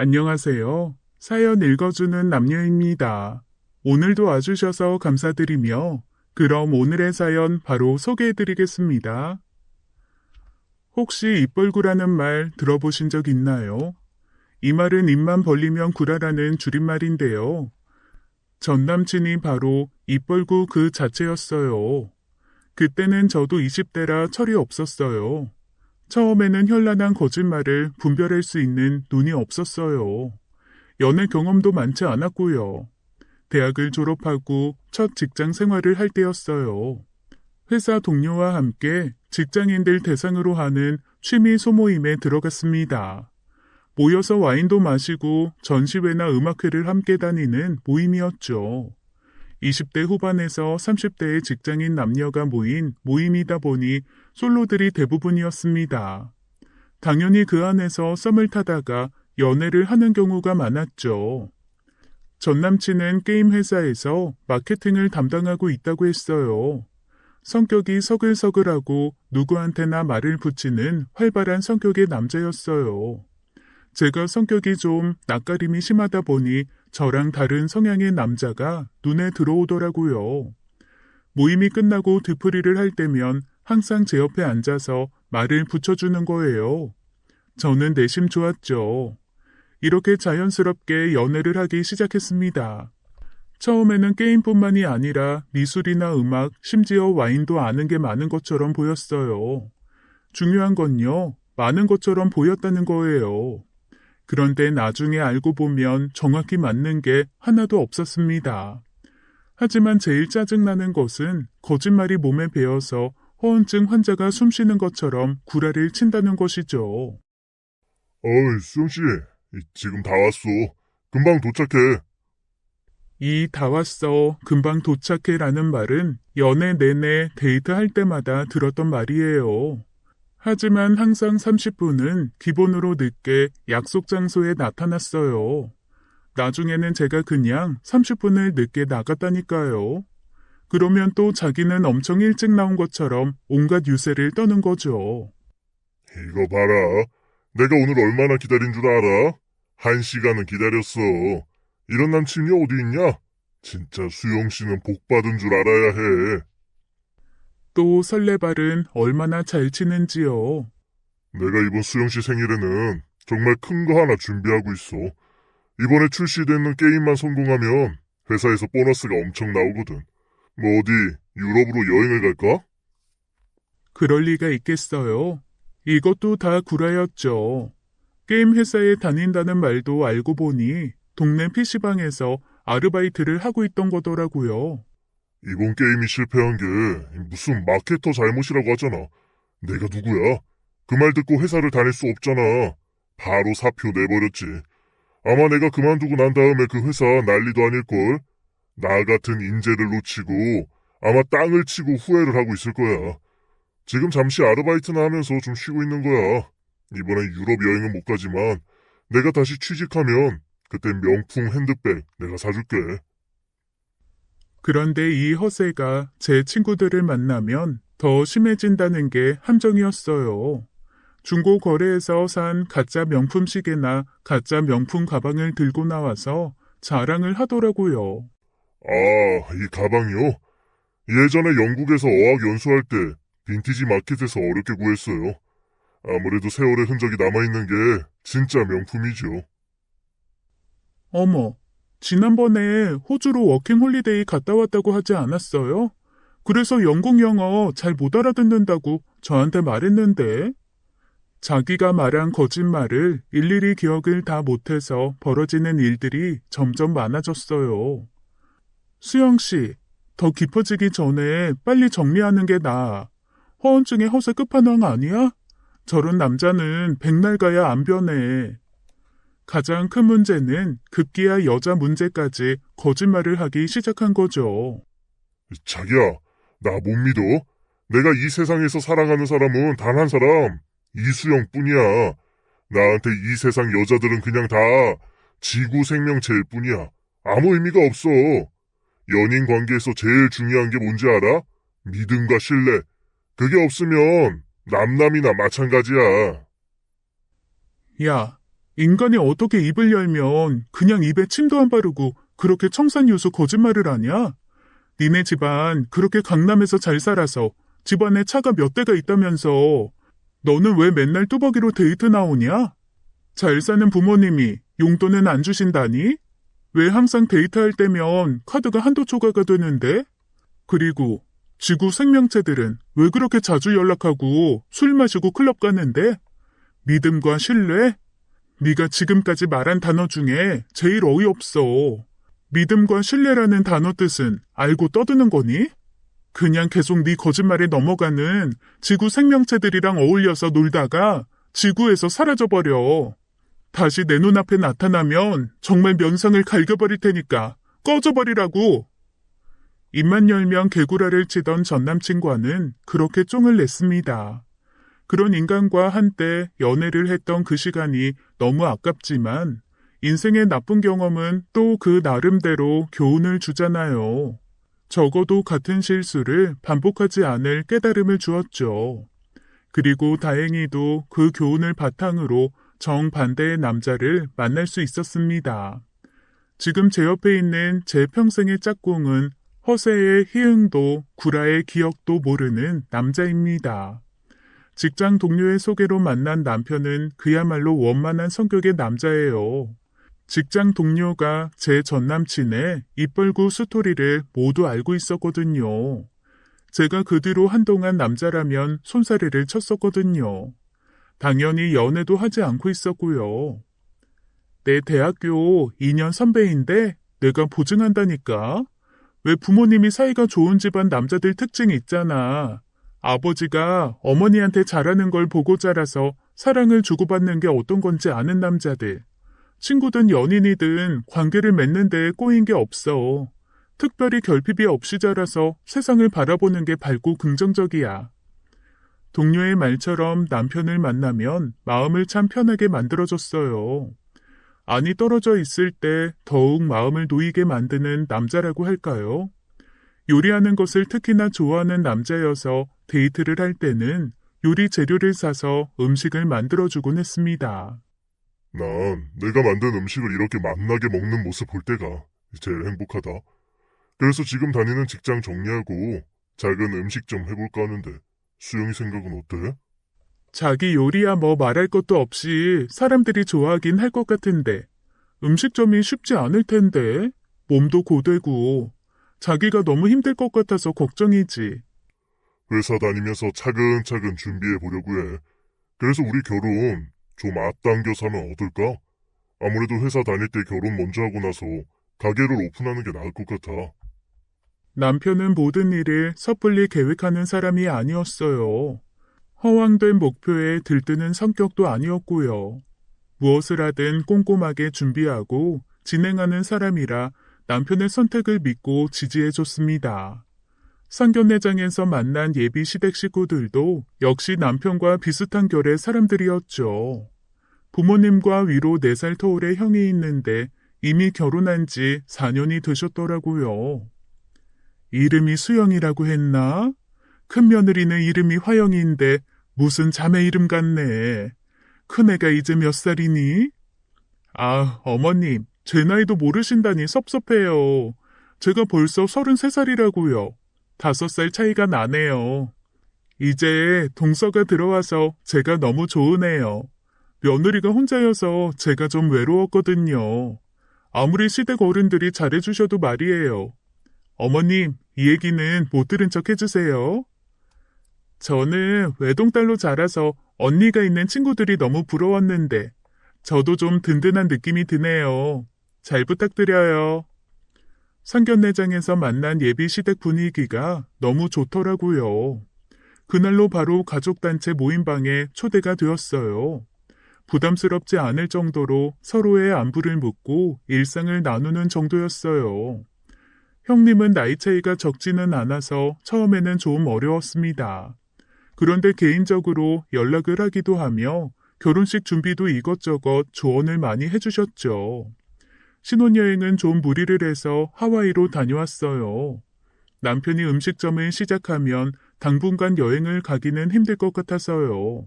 안녕하세요. 사연 읽어주는 남녀입니다. 오늘도 와주셔서 감사드리며, 그럼 오늘의 사연 바로 소개해드리겠습니다. 혹시 입벌구라는 말 들어보신 적 있나요? 이 말은 입만 벌리면 구라라는 줄임말인데요. 전 남친이 바로 입벌구 그 자체였어요. 그때는 저도 20대라 철이 없었어요. 처음에는 현란한 거짓말을 분별할 수 있는 눈이 없었어요. 연애 경험도 많지 않았고요. 대학을 졸업하고 첫 직장 생활을 할 때였어요. 회사 동료와 함께 직장인들 대상으로 하는 취미 소모임에 들어갔습니다. 모여서 와인도 마시고 전시회나 음악회를 함께 다니는 모임이었죠. 20대 후반에서 30대의 직장인 남녀가 모인 모임이다 보니 솔로들이 대부분이었습니다. 당연히 그 안에서 썸을 타다가 연애를 하는 경우가 많았죠. 전 남친은 게임 회사에서 마케팅을 담당하고 있다고 했어요. 성격이 서글서글하고 누구한테나 말을 붙이는 활발한 성격의 남자였어요. 제가 성격이 좀 낯가림이 심하다 보니 저랑 다른 성향의 남자가 눈에 들어오더라고요. 모임이 끝나고 뒤풀이를 할 때면 항상 제 옆에 앉아서 말을 붙여주는 거예요. 저는 내심 좋았죠. 이렇게 자연스럽게 연애를 하기 시작했습니다. 처음에는 게임뿐만이 아니라 미술이나 음악, 심지어 와인도 아는 게 많은 것처럼 보였어요. 중요한 건요, 많은 것처럼 보였다는 거예요. 그런데 나중에 알고 보면 정확히 맞는 게 하나도 없었습니다. 하지만 제일 짜증나는 것은 거짓말이 몸에 배어서 허언증 환자가 숨쉬는 것처럼 구라를 친다는 것이죠. 어이, 수영씨, 지금 다 왔어. 금방 도착해. 이 다 왔어, 금방 도착해라는 말은 연애 내내 데이트할 때마다 들었던 말이에요. 하지만 항상 30분은 기본으로 늦게 약속 장소에 나타났어요. 나중에는 제가 그냥 30분을 늦게 나갔다니까요. 그러면 또 자기는 엄청 일찍 나온 것처럼 온갖 유세를 떠는 거죠. 이거 봐라. 내가 오늘 얼마나 기다린 줄 알아? 1시간은 기다렸어. 이런 남친이 어디 있냐? 진짜 수영씨는 복 받은 줄 알아야 해. 또 설레발은 얼마나 잘 치는지요. 내가 이번 수영씨 생일에는 정말 큰 거 하나 준비하고 있어. 이번에 출시되는 게임만 성공하면 회사에서 보너스가 엄청 나오거든. 뭐 어디 유럽으로 여행을 갈까? 그럴 리가 있겠어요. 이것도 다 구라였죠. 게임 회사에 다닌다는 말도 알고 보니 동네 PC방에서 아르바이트를 하고 있던 거더라고요. 이번 게임이 실패한 게 무슨 마케터 잘못이라고 하잖아. 내가 누구야? 그 말 듣고 회사를 다닐 수 없잖아. 바로 사표 내버렸지. 아마 내가 그만두고 난 다음에 그 회사 난리도 아닐걸? 나 같은 인재를 놓치고 아마 땅을 치고 후회를 하고 있을 거야. 지금 잠시 아르바이트나 하면서 좀 쉬고 있는 거야. 이번엔 유럽 여행은 못 가지만 내가 다시 취직하면 그때 명품 핸드백 내가 사줄게. 그런데 이 허세가 제 친구들을 만나면 더 심해진다는 게 함정이었어요. 중고 거래에서 산 가짜 명품 시계나 가짜 명품 가방을 들고 나와서 자랑을 하더라고요. 아, 이 가방이요? 예전에 영국에서 어학 연수할 때 빈티지 마켓에서 어렵게 구했어요. 아무래도 세월의 흔적이 남아있는 게 진짜 명품이죠. 어머, 지난번에 호주로 워킹 홀리데이 갔다 왔다고 하지 않았어요? 그래서 영국 영어 잘 못 알아듣는다고 저한테 말했는데, 자기가 말한 거짓말을 일일이 기억을 다 못해서 벌어지는 일들이 점점 많아졌어요. 수영 씨, 더 깊어지기 전에 빨리 정리하는 게 나아. 허언증의 허세 끝판왕 아니야? 저런 남자는 백날 가야 안 변해. 가장 큰 문제는 급기야 여자 문제까지 거짓말을 하기 시작한 거죠. 자기야, 나 못 믿어? 내가 이 세상에서 사랑하는 사람은 단 한 사람, 이수영뿐이야. 나한테 이 세상 여자들은 그냥 다 지구 생명체일 뿐이야. 아무 의미가 없어. 연인 관계에서 제일 중요한 게 뭔지 알아? 믿음과 신뢰. 그게 없으면 남남이나 마찬가지야. 야, 인간이 어떻게 입을 열면 그냥 입에 침도 안 바르고 그렇게 청산유수 거짓말을 하냐? 니네 집안 그렇게 강남에서 잘 살아서 집안에 차가 몇 대가 있다면서 너는 왜 맨날 뚜벅이로 데이트 나오냐? 잘 사는 부모님이 용돈은 안 주신다니? 왜 항상 데이트할 때면 카드가 한도 초과가 되는데? 그리고 지구 생명체들은 왜 그렇게 자주 연락하고 술 마시고 클럽 가는데? 믿음과 신뢰? 네가 지금까지 말한 단어 중에 제일 어이없어. 믿음과 신뢰라는 단어 뜻은 알고 떠드는 거니? 그냥 계속 네 거짓말에 넘어가는 지구 생명체들이랑 어울려서 놀다가 지구에서 사라져버려. 다시 내 눈앞에 나타나면 정말 면상을 갈겨버릴 테니까 꺼져버리라고. 입만 열면 개구라를 치던 전남친과는 그렇게 쫑을 냈습니다. 그런 인간과 한때 연애를 했던 그 시간이 너무 아깝지만 인생의 나쁜 경험은 또 그 나름대로 교훈을 주잖아요. 적어도 같은 실수를 반복하지 않을 깨달음을 주었죠. 그리고 다행히도 그 교훈을 바탕으로 정반대의 남자를 만날 수 있었습니다. 지금 제 옆에 있는 제 평생의 짝꿍은 허세의 희응도 구라의 기억도 모르는 남자입니다. 직장 동료의 소개로 만난 남편은 그야말로 원만한 성격의 남자예요. 직장 동료가 제 전남친의 입벌구 스토리를 모두 알고 있었거든요. 제가 그 뒤로 한동안 남자라면 손사래를 쳤었거든요. 당연히 연애도 하지 않고 있었고요. 내 대학교 2년 선배인데 내가 보증한다니까. 왜 부모님이 사이가 좋은 집안 남자들 특징이 있잖아. 아버지가 어머니한테 잘하는 걸 보고 자라서 사랑을 주고받는 게 어떤 건지 아는 남자들. 친구든 연인이든 관계를 맺는 데에 꼬인 게 없어. 특별히 결핍이 없이 자라서 세상을 바라보는 게 밝고 긍정적이야. 동료의 말처럼 남편을 만나면 마음을 참 편하게 만들어줬어요. 안이 떨어져 있을 때 더욱 마음을 놓이게 만드는 남자라고 할까요? 요리하는 것을 특히나 좋아하는 남자여서 데이트를 할 때는 요리 재료를 사서 음식을 만들어주곤 했습니다. 난 내가 만든 음식을 이렇게 맛나게 먹는 모습 볼 때가 제일 행복하다. 그래서 지금 다니는 직장 정리하고 작은 음식점 해볼까 하는데 수영이 생각은 어때? 자기 요리야 뭐 말할 것도 없이 사람들이 좋아하긴 할 것 같은데 음식점이 쉽지 않을 텐데 몸도 고되고 자기가 너무 힘들 것 같아서 걱정이지. 회사 다니면서 차근차근 준비해 보려고 해. 그래서 우리 결혼 좀 앞당겨서 하면 어떨까? 아무래도 회사 다닐 때 결혼 먼저 하고 나서 가게를 오픈하는 게 나을 것 같아. 남편은 모든 일을 섣불리 계획하는 사람이 아니었어요. 허황된 목표에 들뜨는 성격도 아니었고요. 무엇을 하든 꼼꼼하게 준비하고 진행하는 사람이라 남편의 선택을 믿고 지지해줬습니다. 상견례장에서 만난 예비 시댁 식구들도 역시 남편과 비슷한 결의 사람들이었죠. 부모님과 위로 4살 터울의 형이 있는데 이미 결혼한 지 4년이 되셨더라고요. 이름이 수영이라고 했나? 큰며느리는 이름이 화영인데 무슨 자매 이름 같네. 큰애가 이제 몇 살이니? 아, 어머님, 제 나이도 모르신다니 섭섭해요. 제가 벌써 33살이라고요. 5살 차이가 나네요. 이제 동서가 들어와서 제가 너무 좋으네요. 며느리가 혼자여서 제가 좀 외로웠거든요. 아무리 시댁 어른들이 잘해주셔도 말이에요. 어머님, 이 얘기는 못 들은 척 해주세요. 저는 외동딸로 자라서 언니가 있는 친구들이 너무 부러웠는데 저도 좀 든든한 느낌이 드네요. 잘 부탁드려요. 상견례장에서 만난 예비 시댁 분위기가 너무 좋더라고요. 그날로 바로 가족단체 모임방에 초대가 되었어요. 부담스럽지 않을 정도로 서로의 안부를 묻고 일상을 나누는 정도였어요. 형님은 나이 차이가 적지는 않아서 처음에는 좀 어려웠습니다. 그런데 개인적으로 연락을 하기도 하며 결혼식 준비도 이것저것 조언을 많이 해주셨죠. 신혼여행은 좀 무리를 해서 하와이로 다녀왔어요. 남편이 음식점을 시작하면 당분간 여행을 가기는 힘들 것 같아서요.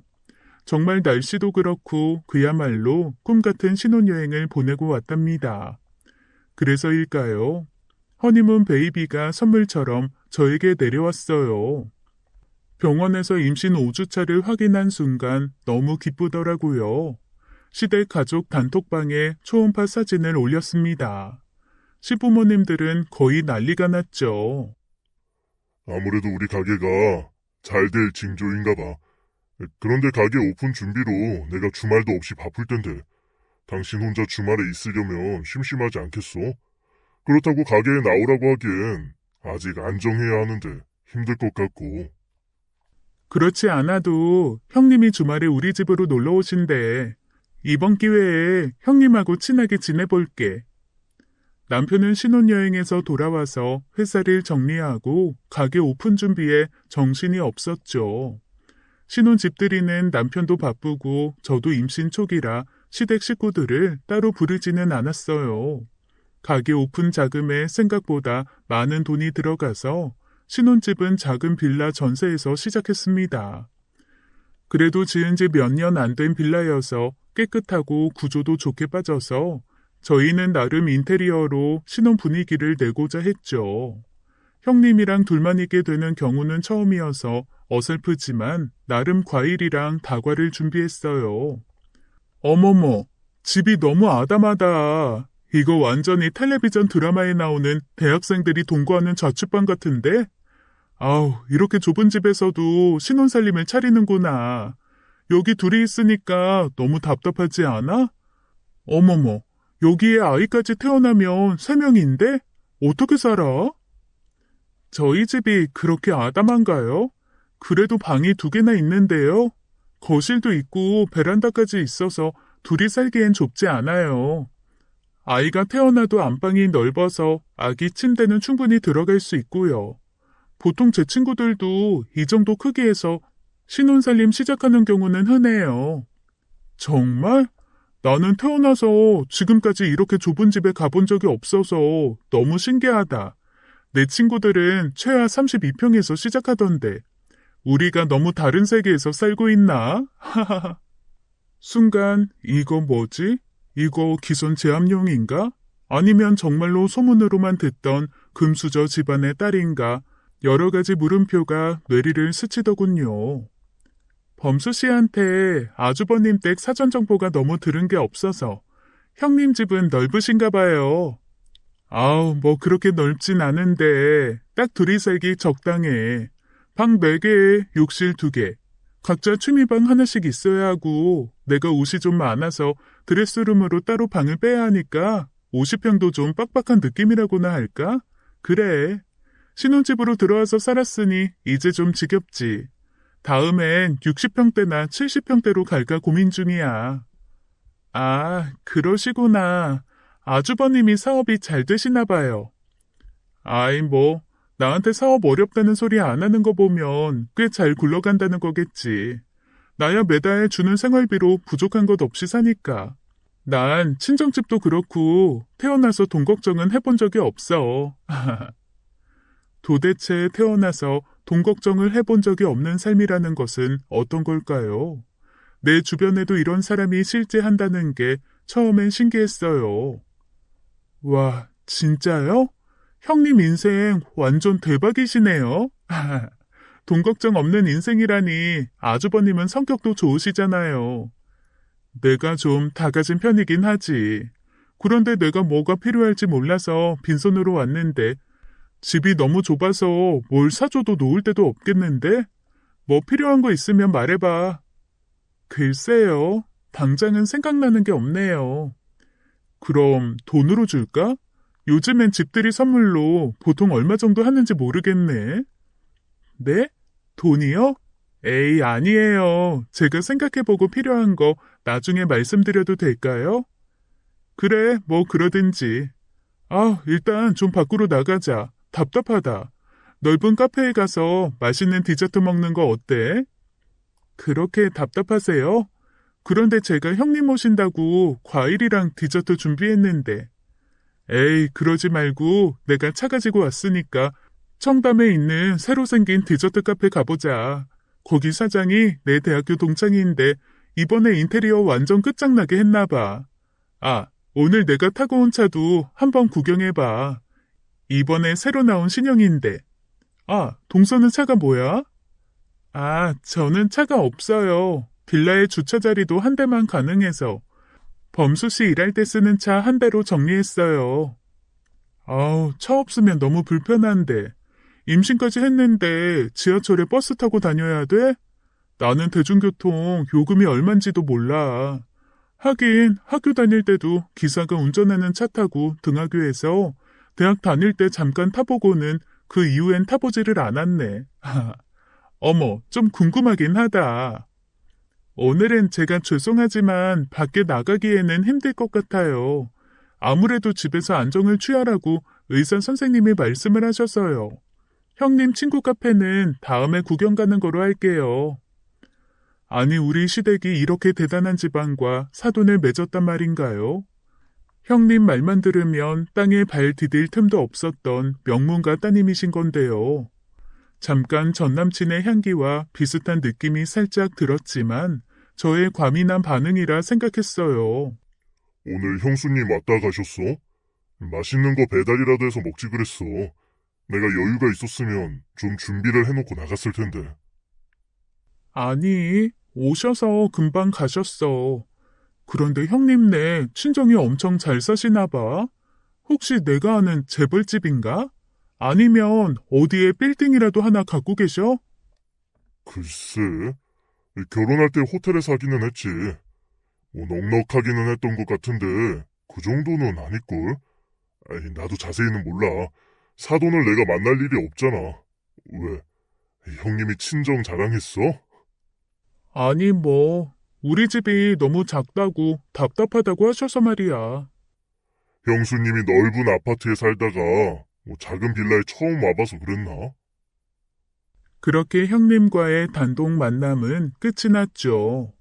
정말 날씨도 그렇고 그야말로 꿈같은 신혼여행을 보내고 왔답니다. 그래서일까요? 허니문 베이비가 선물처럼 저에게 내려왔어요. 병원에서 임신 5주차를 확인한 순간 너무 기쁘더라고요. 시댁 가족 단톡방에 초음파 사진을 올렸습니다. 시부모님들은 거의 난리가 났죠. 아무래도 우리 가게가 잘 될 징조인가 봐. 그런데 가게 오픈 준비로 내가 주말도 없이 바쁠 텐데 당신 혼자 주말에 있으려면 심심하지 않겠어? 그렇다고 가게에 나오라고 하기엔 아직 안정해야 하는데 힘들 것 같고. 그렇지 않아도 형님이 주말에 우리 집으로 놀러 오신대. 이번 기회에 형님하고 친하게 지내볼게. 남편은 신혼여행에서 돌아와서 회사를 정리하고 가게 오픈 준비에 정신이 없었죠. 신혼집들이는 남편도 바쁘고 저도 임신 초기라 시댁 식구들을 따로 부르지는 않았어요. 가게 오픈 자금에 생각보다 많은 돈이 들어가서 신혼집은 작은 빌라 전세에서 시작했습니다. 그래도 지은 지 몇 년 안 된 빌라여서 깨끗하고 구조도 좋게 빠져서 저희는 나름 인테리어로 신혼 분위기를 내고자 했죠. 형님이랑 둘만 있게 되는 경우는 처음이어서 어설프지만 나름 과일이랑 다과를 준비했어요. 어머머, 집이 너무 아담하다. 이거 완전히 텔레비전 드라마에 나오는 대학생들이 동거하는 자취방 같은데? 아우, 이렇게 좁은 집에서도 신혼살림을 차리는구나. 여기 둘이 있으니까 너무 답답하지 않아? 어머머, 여기에 아이까지 태어나면 3명인데? 어떻게 살아? 저희 집이 그렇게 아담한가요? 그래도 방이 2개나 있는데요. 거실도 있고 베란다까지 있어서 둘이 살기엔 좁지 않아요. 아이가 태어나도 안방이 넓어서 아기 침대는 충분히 들어갈 수 있고요. 보통 제 친구들도 이 정도 크기에서 신혼살림 시작하는 경우는 흔해요. 정말? 나는 태어나서 지금까지 이렇게 좁은 집에 가본 적이 없어서 너무 신기하다. 내 친구들은 최하 32평에서 시작하던데 우리가 너무 다른 세계에서 살고 있나? 하하하. 순간 이거 뭐지? 이거 기존 제압용인가? 아니면 정말로 소문으로만 듣던 금수저 집안의 딸인가? 여러 가지 물음표가 뇌리를 스치더군요. 범수 씨한테 아주버님 댁 사전 정보가 너무 들은 게 없어서 형님 집은 넓으신가 봐요. 아우, 뭐 그렇게 넓진 않은데 딱 둘이 살기 적당해. 방 4개에 욕실 2개. 각자 취미방 하나씩 있어야 하고 내가 옷이 좀 많아서 드레스룸으로 따로 방을 빼야 하니까 50평도 좀 빡빡한 느낌이라고나 할까? 그래. 신혼집으로 들어와서 살았으니 이제 좀 지겹지. 다음엔 60평대나 70평대로 갈까 고민 중이야. 아, 그러시구나. 아주버님이 사업이 잘 되시나 봐요. 아이, 뭐 나한테 사업 어렵다는 소리 안 하는 거 보면 꽤 잘 굴러간다는 거겠지. 나야 매달 주는 생활비로 부족한 것 없이 사니까. 난 친정집도 그렇고 태어나서 돈 걱정은 해본 적이 없어. 도대체 태어나서 돈 걱정을 해본 적이 없는 삶이라는 것은 어떤 걸까요? 내 주변에도 이런 사람이 실제 한다는 게 처음엔 신기했어요. 와, 진짜요? 형님 인생 완전 대박이시네요. 돈 걱정 없는 인생이라니 아주버님은 성격도 좋으시잖아요. 내가 좀 다 가진 편이긴 하지. 그런데 내가 뭐가 필요할지 몰라서 빈손으로 왔는데 집이 너무 좁아서 뭘 사줘도 놓을 데도 없겠는데? 뭐 필요한 거 있으면 말해봐. 글쎄요. 당장은 생각나는 게 없네요. 그럼 돈으로 줄까? 요즘엔 집들이 선물로 보통 얼마 정도 하는지 모르겠네. 네? 돈이요? 에이, 아니에요. 제가 생각해보고 필요한 거 나중에 말씀드려도 될까요? 그래, 뭐 그러든지. 아, 일단 좀 밖으로 나가자. 답답하다. 넓은 카페에 가서 맛있는 디저트 먹는 거 어때? 그렇게 답답하세요? 그런데 제가 형님 오신다고 과일이랑 디저트 준비했는데. 에이, 그러지 말고 내가 차 가지고 왔으니까 청담에 있는 새로 생긴 디저트 카페 가보자. 거기 사장이 내 대학교 동창인데 이번에 인테리어 완전 끝장나게 했나봐. 아, 오늘 내가 타고 온 차도 한번 구경해봐. 이번에 새로 나온 신형인데. 아, 동서는 차가 뭐야? 아, 저는 차가 없어요. 빌라의 주차 자리도 한 대만 가능해서. 범수 씨 일할 때 쓰는 차 한 대로 정리했어요. 아우, 차 없으면 너무 불편한데. 임신까지 했는데 지하철에 버스 타고 다녀야 돼? 나는 대중교통 요금이 얼만지도 몰라. 하긴 학교 다닐 때도 기사가 운전하는 차 타고 등하교에서 대학 다닐 때 잠깐 타보고는 그 이후엔 타보지를 않았네. 어머, 좀 궁금하긴 하다. 오늘은 제가 죄송하지만 밖에 나가기에는 힘들 것 같아요. 아무래도 집에서 안정을 취하라고 의사 선생님이 말씀을 하셔서요. 형님 친구 카페는 다음에 구경 가는 거로 할게요. 아니, 우리 시댁이 이렇게 대단한 집안과 사돈을 맺었단 말인가요? 형님 말만 들으면 땅에 발 디딜 틈도 없었던 명문가 따님이신 건데요. 잠깐 전남친의 향기와 비슷한 느낌이 살짝 들었지만 저의 과민한 반응이라 생각했어요. 오늘 형수님 왔다 가셨어? 맛있는 거 배달이라도 해서 먹지 그랬어. 내가 여유가 있었으면 좀 준비를 해놓고 나갔을 텐데. 아니, 오셔서 금방 가셨어. 그런데 형님네 친정이 엄청 잘 사시나 봐. 혹시 내가 아는 재벌집인가? 아니면 어디에 빌딩이라도 하나 갖고 계셔? 글쎄, 결혼할 때 호텔에 사기는 했지. 뭐 넉넉하기는 했던 것 같은데 그 정도는 아닐걸? 아니, 나도 자세히는 몰라. 사돈을 내가 만날 일이 없잖아. 왜? 형님이 친정 자랑했어? 아니 뭐 우리 집이 너무 작다고 답답하다고 하셔서 말이야. 형수님이 넓은 아파트에 살다가 뭐 작은 빌라에 처음 와봐서 그랬나? 그렇게 형님과의 단독 만남은 끝이 났죠.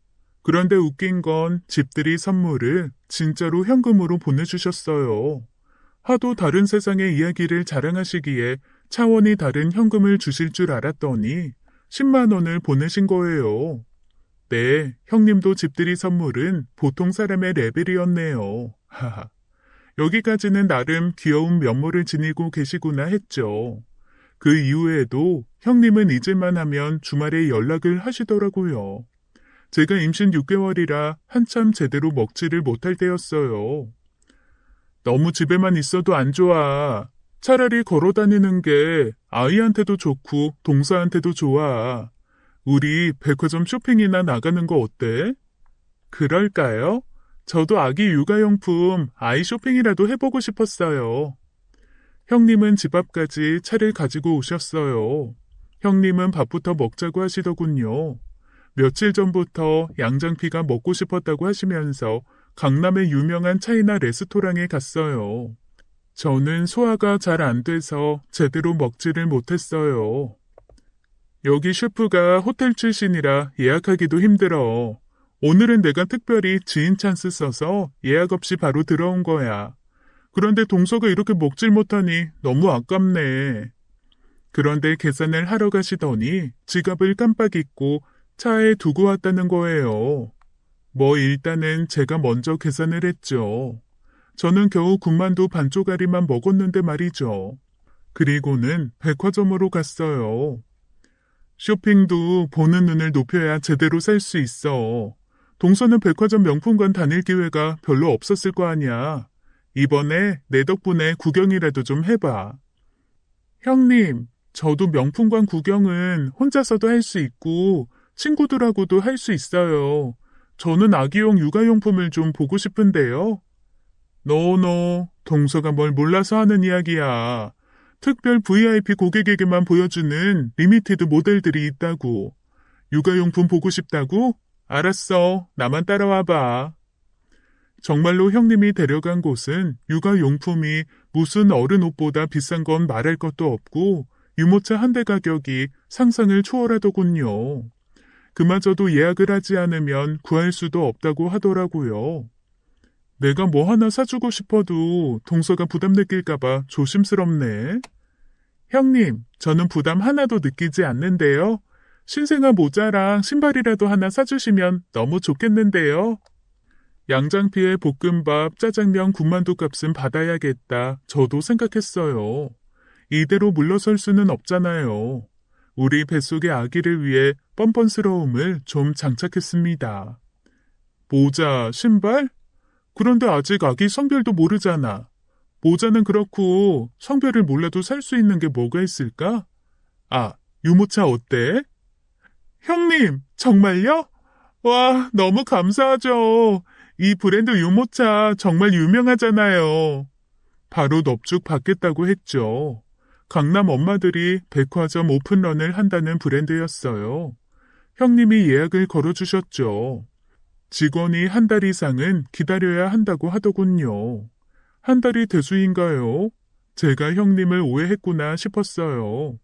그런데 웃긴 건 집들이 선물을 진짜로 현금으로 보내주셨어요. 하도 다른 세상의 이야기를 자랑하시기에 차원이 다른 현금을 주실 줄 알았더니 10만 원을 보내신 거예요. 네, 형님도 집들이 선물은 보통 사람의 레벨이었네요. 하하. 여기까지는 나름 귀여운 면모를 지니고 계시구나 했죠. 그 이후에도 형님은 잊을만 하면 주말에 연락을 하시더라고요. 제가 임신 6개월이라 한참 제대로 먹지를 못할 때였어요. 너무 집에만 있어도 안 좋아. 차라리 걸어 다니는 게 아이한테도 좋고 동서한테도 좋아. 우리 백화점 쇼핑이나 나가는 거 어때? 그럴까요? 저도 아기 육아용품 아이 쇼핑이라도 해보고 싶었어요. 형님은 집 앞까지 차를 가지고 오셨어요. 형님은 밥부터 먹자고 하시더군요. 며칠 전부터 양장피가 먹고 싶었다고 하시면서 강남의 유명한 차이나 레스토랑에 갔어요. 저는 소화가 잘 안 돼서 제대로 먹지를 못했어요. 여기 셰프가 호텔 출신이라 예약하기도 힘들어. 오늘은 내가 특별히 지인 찬스 써서 예약 없이 바로 들어온 거야. 그런데 동서가 이렇게 먹질 못하니 너무 아깝네. 그런데 계산을 하러 가시더니 지갑을 깜빡 잊고 차에 두고 왔다는 거예요. 뭐 일단은 제가 먼저 계산을 했죠. 저는 겨우 군만두 반쪽짜리만 먹었는데 말이죠. 그리고는 백화점으로 갔어요. 쇼핑도 보는 눈을 높여야 제대로 살 수 있어. 동서는 백화점 명품관 다닐 기회가 별로 없었을 거 아니야. 이번에 내 덕분에 구경이라도 좀 해봐. 형님, 저도 명품관 구경은 혼자서도 할 수 있고 친구들하고도 할 수 있어요. 저는 아기용 육아용품을 좀 보고 싶은데요. 노노, 동서가 뭘 몰라서 하는 이야기야. 특별 VIP 고객에게만 보여주는 리미티드 모델들이 있다고. 육아용품 보고 싶다고? 알았어, 나만 따라와봐. 정말로 형님이 데려간 곳은 육아용품이 무슨 어른 옷보다 비싼 건 말할 것도 없고 유모차 한 대 가격이 상상을 초월하더군요. 그마저도 예약을 하지 않으면 구할 수도 없다고 하더라고요. 내가 뭐 하나 사주고 싶어도 동서가 부담 느낄까봐 조심스럽네. 형님, 저는 부담 하나도 느끼지 않는데요. 신생아 모자랑 신발이라도 하나 사주시면 너무 좋겠는데요. 양장피에 볶음밥, 짜장면, 군만두 값은 받아야겠다. 저도 생각했어요. 이대로 물러설 수는 없잖아요. 우리 뱃속의 아기를 위해 뻔뻔스러움을 좀 장착했습니다. 모자, 신발? 그런데 아직 아기 성별도 모르잖아. 모자는 그렇고 성별을 몰라도 살 수 있는 게 뭐가 있을까? 아, 유모차 어때? 형님, 정말요? 와, 너무 감사하죠. 이 브랜드 유모차 정말 유명하잖아요. 바로 넙죽 받겠다고 했죠. 강남 엄마들이 백화점 오픈런을 한다는 브랜드였어요. 형님이 예약을 걸어주셨죠. 직원이 한 달 이상은 기다려야 한다고 하더군요. 한 달이 대수인가요? 제가 형님을 오해했구나 싶었어요.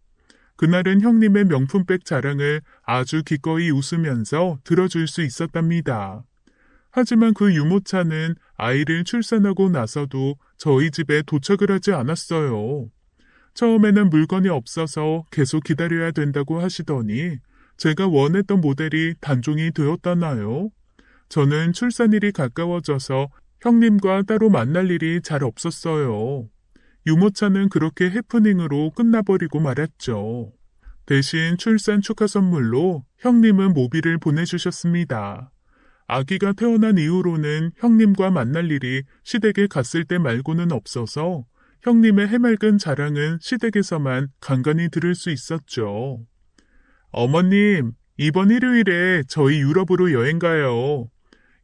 그날은 형님의 명품백 자랑을 아주 기꺼이 웃으면서 들어줄 수 있었답니다. 하지만 그 유모차는 아이를 출산하고 나서도 저희 집에 도착을 하지 않았어요. 처음에는 물건이 없어서 계속 기다려야 된다고 하시더니 제가 원했던 모델이 단종이 되었다나요? 저는 출산일이 가까워져서 형님과 따로 만날 일이 잘 없었어요. 유모차는 그렇게 해프닝으로 끝나버리고 말았죠. 대신 출산 축하 선물로 형님은 모비를 보내주셨습니다. 아기가 태어난 이후로는 형님과 만날 일이 시댁에 갔을 때 말고는 없어서 형님의 해맑은 자랑은 시댁에서만 간간히 들을 수 있었죠. 어머님, 이번 일요일에 저희 유럽으로 여행 가요.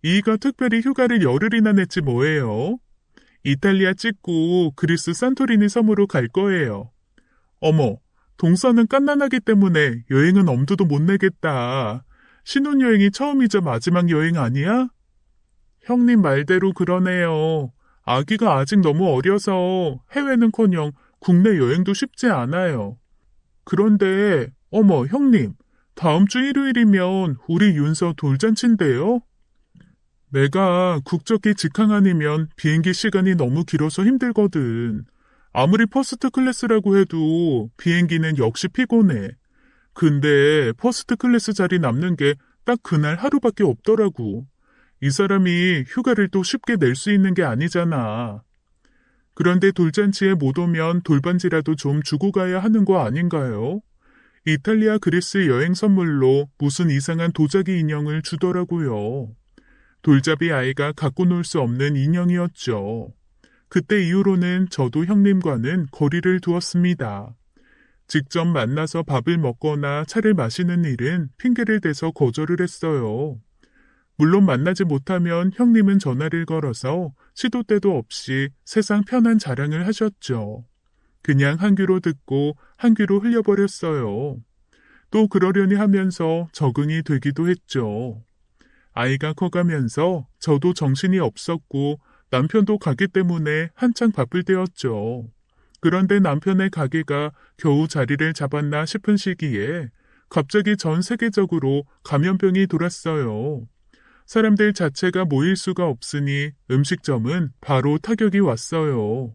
이가 특별히 휴가를 열흘이나 냈지 뭐예요. 이탈리아 찍고 그리스 산토리니 섬으로 갈 거예요. 어머, 동서는 깐난하기 때문에 여행은 엄두도 못 내겠다. 신혼여행이 처음이자 마지막 여행 아니야? 형님 말대로 그러네요. 아기가 아직 너무 어려서 해외는커녕 국내 여행도 쉽지 않아요. 그런데, 어머, 형님, 다음 주 일요일이면 우리 윤서 돌잔치인데요? 내가 국적기 직항 아니면 비행기 시간이 너무 길어서 힘들거든. 아무리 퍼스트 클래스라고 해도 비행기는 역시 피곤해. 근데 퍼스트 클래스 자리 남는 게 딱 그날 하루밖에 없더라고. 이 사람이 휴가를 또 쉽게 낼 수 있는 게 아니잖아. 그런데 돌잔치에 못 오면 돌반지라도 좀 주고 가야 하는 거 아닌가요? 이탈리아 그리스 여행 선물로 무슨 이상한 도자기 인형을 주더라고요. 돌잡이 아이가 갖고 놀 수 없는 인형이었죠. 그때 이후로는 저도 형님과는 거리를 두었습니다. 직접 만나서 밥을 먹거나 차를 마시는 일은 핑계를 대서 거절을 했어요. 물론 만나지 못하면 형님은 전화를 걸어서 시도 때도 없이 세상 편한 자랑을 하셨죠. 그냥 한 귀로 듣고 한 귀로 흘려버렸어요. 또 그러려니 하면서 적응이 되기도 했죠. 아이가 커가면서 저도 정신이 없었고 남편도 가게 때문에 한창 바쁠 때였죠. 그런데 남편의 가게가 겨우 자리를 잡았나 싶은 시기에 갑자기 전 세계적으로 감염병이 돌았어요. 사람들 자체가 모일 수가 없으니 음식점은 바로 타격이 왔어요.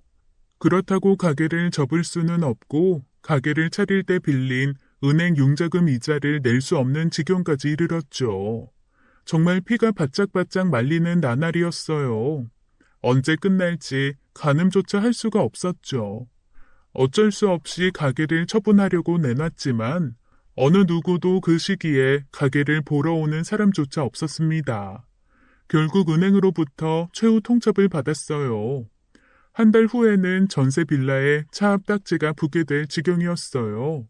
그렇다고 가게를 접을 수는 없고 가게를 차릴 때 빌린 은행 융자금 이자를 낼 수 없는 지경까지 이르렀죠. 정말 피가 바짝바짝 말리는 나날이었어요. 언제 끝날지 가늠조차 할 수가 없었죠. 어쩔 수 없이 가게를 처분하려고 내놨지만 어느 누구도 그 시기에 가게를 보러 오는 사람조차 없었습니다. 결국 은행으로부터 최후 통첩을 받았어요. 한 달 후에는 전세 빌라에 차 앞 딱지가 붙게 될 지경이었어요.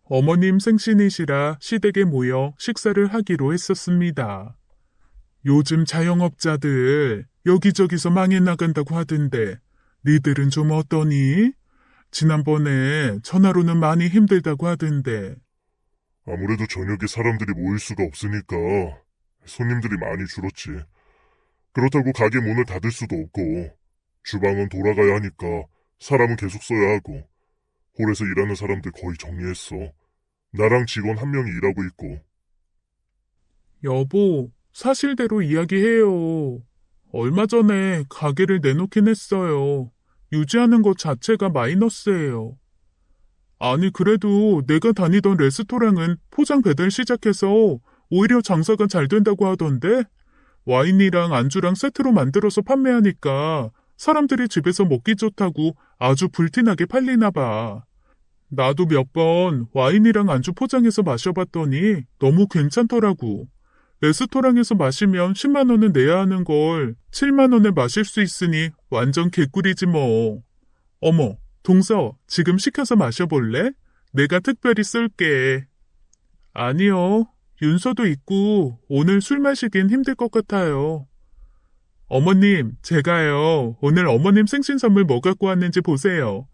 어머님 생신이시라 시댁에 모여 식사를 하기로 했었습니다. 요즘 자영업자들 여기저기서 망해 나간다고 하던데 니들은 좀 어떠니? 지난번에 전화로는 많이 힘들다고 하던데. 아무래도 저녁에 사람들이 모일 수가 없으니까 손님들이 많이 줄었지. 그렇다고 가게 문을 닫을 수도 없고 주방은 돌아가야 하니까 사람은 계속 써야 하고 홀에서 일하는 사람들 거의 정리했어. 나랑 직원 한 명이 일하고 있고. 여보, 사실대로 이야기해요. 얼마 전에 가게를 내놓긴 했어요. 유지하는 것 자체가 마이너스예요. 아니, 그래도 내가 다니던 레스토랑은 포장 배달 시작해서 오히려 장사가 잘 된다고 하던데? 와인이랑 안주랑 세트로 만들어서 판매하니까 사람들이 집에서 먹기 좋다고 아주 불티나게 팔리나 봐. 나도 몇 번 와인이랑 안주 포장해서 마셔봤더니 너무 괜찮더라고. 레스토랑에서 마시면 10만 원은 내야 하는 걸 7만 원에 마실 수 있으니 완전 개꿀이지 뭐. 어머, 동서, 지금 시켜서 마셔볼래? 내가 특별히 쏠게. 아니요. 윤서도 있고 오늘 술 마시긴 힘들 것 같아요. 어머님, 제가요. 오늘 어머님 생신 선물 뭐 갖고 왔는지 보세요.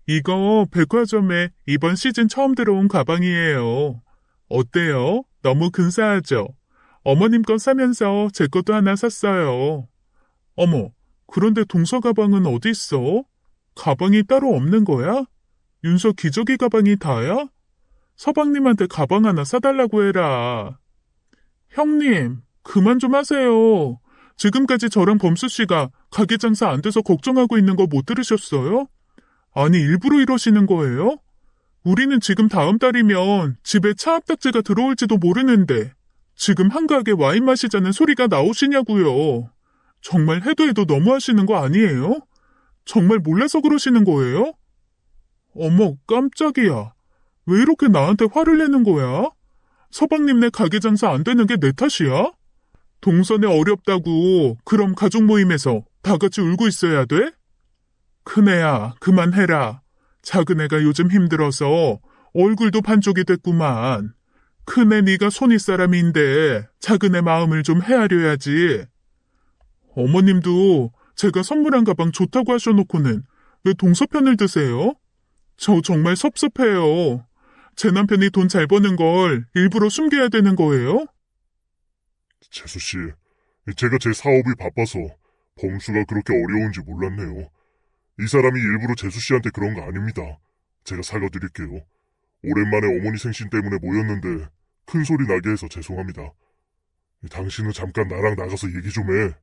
이거 백화점에 이번 시즌 처음 들어온 가방이에요. 어때요? 너무 근사하죠? 어머님 거 사면서 제 것도 하나 샀어요. 어머, 그런데 동서 가방은 어디 있어? 가방이 따로 없는 거야? 윤서 기저귀 가방이 다야? 서방님한테 가방 하나 사달라고 해라. 형님, 그만 좀 하세요. 지금까지 저랑 범수 씨가 가게 장사 안 돼서 걱정하고 있는 거 못 들으셨어요? 아니, 일부러 이러시는 거예요? 우리는 지금 다음 달이면 집에 차압딱지가 들어올지도 모르는데 지금 한가하게 와인 마시자는 소리가 나오시냐고요. 정말 해도 해도 너무하시는 거 아니에요? 정말 몰라서 그러시는 거예요? 어머, 깜짝이야. 왜 이렇게 나한테 화를 내는 거야? 서방님네 가게 장사 안 되는 게 내 탓이야? 동선에 어렵다고 그럼 가족 모임에서 다 같이 울고 있어야 돼? 큰애야, 그만해라. 작은애가 요즘 힘들어서 얼굴도 반쪽이 됐구만. 큰애 네가 손윗 사람인데 작은애 마음을 좀 헤아려야지. 어머님도 제가 선물한 가방 좋다고 하셔놓고는 왜 동서편을 드세요? 저 정말 섭섭해요. 제 남편이 돈 잘 버는 걸 일부러 숨겨야 되는 거예요? 재수씨, 제가 제 사업이 바빠서 범수가 그렇게 어려운지 몰랐네요. 이 사람이 일부러 재수씨한테 그런 거 아닙니다. 제가 사과드릴게요. 오랜만에 어머니 생신 때문에 모였는데 큰 소리 나게 해서 죄송합니다. 당신은 잠깐 나랑 나가서 얘기 좀 해.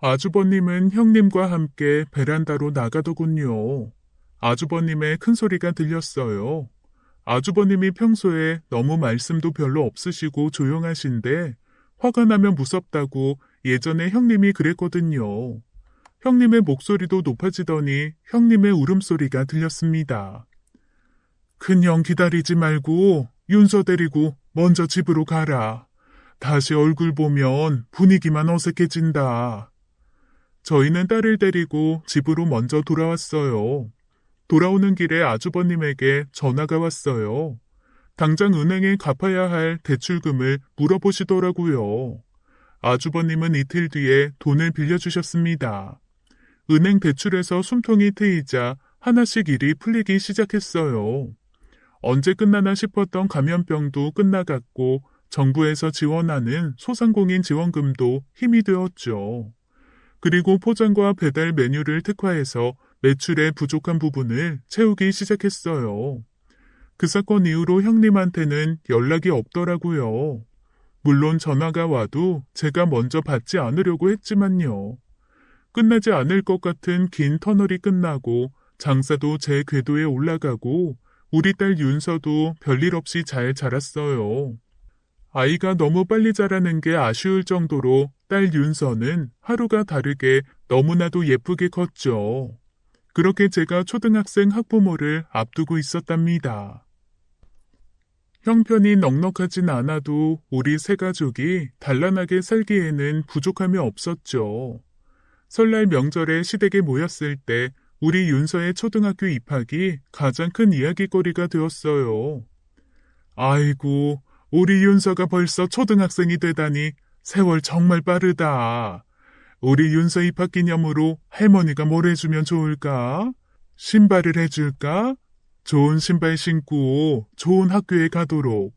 아주버님은 형님과 함께 베란다로 나가더군요. 아주버님의 큰 소리가 들렸어요. 아주버님이 평소에 너무 말씀도 별로 없으시고 조용하신데 화가 나면 무섭다고 예전에 형님이 그랬거든요. 형님의 목소리도 높아지더니 형님의 울음소리가 들렸습니다. 큰형 기다리지 말고 윤서 데리고 먼저 집으로 가라. 다시 얼굴 보면 분위기만 어색해진다. 저희는 딸을 데리고 집으로 먼저 돌아왔어요. 돌아오는 길에 아주버님에게 전화가 왔어요. 당장 은행에 갚아야 할 대출금을 물어보시더라고요. 아주버님은 이틀 뒤에 돈을 빌려주셨습니다. 은행 대출에서 숨통이 트이자 하나씩 일이 풀리기 시작했어요. 언제 끝나나 싶었던 감염병도 끝나갔고 정부에서 지원하는 소상공인 지원금도 힘이 되었죠. 그리고 포장과 배달 메뉴를 특화해서 매출의 부족한 부분을 채우기 시작했어요. 그 사건 이후로 형님한테는 연락이 없더라고요. 물론 전화가 와도 제가 먼저 받지 않으려고 했지만요. 끝나지 않을 것 같은 긴 터널이 끝나고 장사도 제 궤도에 올라가고 우리 딸 윤서도 별일 없이 잘 자랐어요. 아이가 너무 빨리 자라는 게 아쉬울 정도로 딸 윤서는 하루가 다르게 너무나도 예쁘게 컸죠. 그렇게 제가 초등학생 학부모를 앞두고 있었답니다. 형편이 넉넉하진 않아도 우리 세 가족이 단란하게 살기에는 부족함이 없었죠. 설날 명절에 시댁에 모였을 때 우리 윤서의 초등학교 입학이 가장 큰 이야기거리가 되었어요. 아이고, 우리 윤서가 벌써 초등학생이 되다니 세월 정말 빠르다. 우리 윤서 입학 기념으로 할머니가 뭘 해주면 좋을까? 신발을 해줄까? 좋은 신발 신고 좋은 학교에 가도록.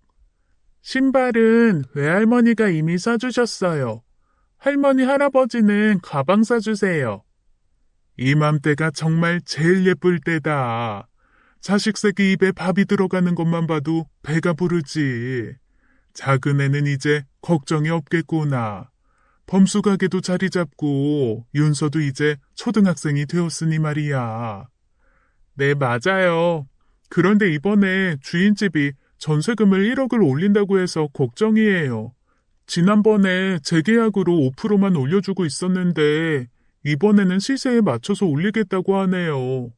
신발은 외할머니가 이미 사주셨어요. 할머니, 할아버지는 가방 사주세요. 이맘때가 정말 제일 예쁠 때다. 자식 새끼 입에 밥이 들어가는 것만 봐도 배가 부르지. 작은 애는 이제 걱정이 없겠구나. 범수 가게도 자리 잡고 윤서도 이제 초등학생이 되었으니 말이야. 네, 맞아요. 그런데 이번에 주인집이 전세금을 1억을 올린다고 해서 걱정이에요. 지난번에 재계약으로 5%만 올려주고 있었는데 이번에는 시세에 맞춰서 올리겠다고 하네요.